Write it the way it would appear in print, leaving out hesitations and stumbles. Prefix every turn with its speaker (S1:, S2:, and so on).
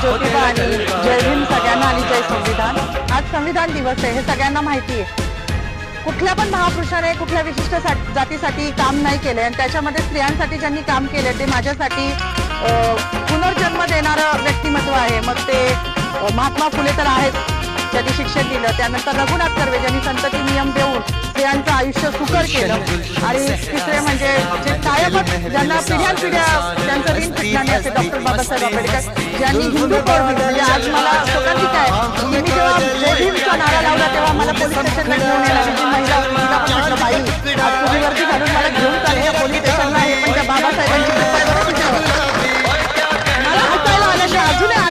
S1: ज्योतिबा आणि जय भीम सगळ्यांना आणि जय संविधान। आज संविधान दिवस आहे हे सगळ्यांना माहिती आहे। कुठल्या पण महापुरुषाने कुठल्या विशिष्ट जातीसाठी काम नाही केले आणि त्याच्यामध्ये स्त्रियांसाठी ज्यांनी काम केले ते माझ्यासाठी पुनर्जन्म देणारं व्यक्तिमत्व आहे। मग ते महात्मा फुले तर आहेत, ज्यांनी शिक्षण दिलं, त्यानंतर रघुनाथ कर्वे ज्यांनी संतती नियम देऊन स्त्रियांचं आयुष्य सुकर केलं, आणि तिसरे म्हणजे जे कायमच ज्यांना पिढ्यानपिढ्या त्यांचं ऋण फिटणार नाही असे डॉक्टर बाबासाहेब आंबेडकर, ज्यांनी हिंदू कौल म्हणजे आज मला शोकांतिक आहे की मी जेव्हा जय भीमचा नारा लावला तेव्हा मला पोलीस स्टेशनला घेऊन येणारी जी महिला होती तिला पण म्हटलं बाई आज तुझी वर्दी घालून मला घेऊन चालली पोलीस स्टेशनला आहे, पण त्या बाबासाहेबांची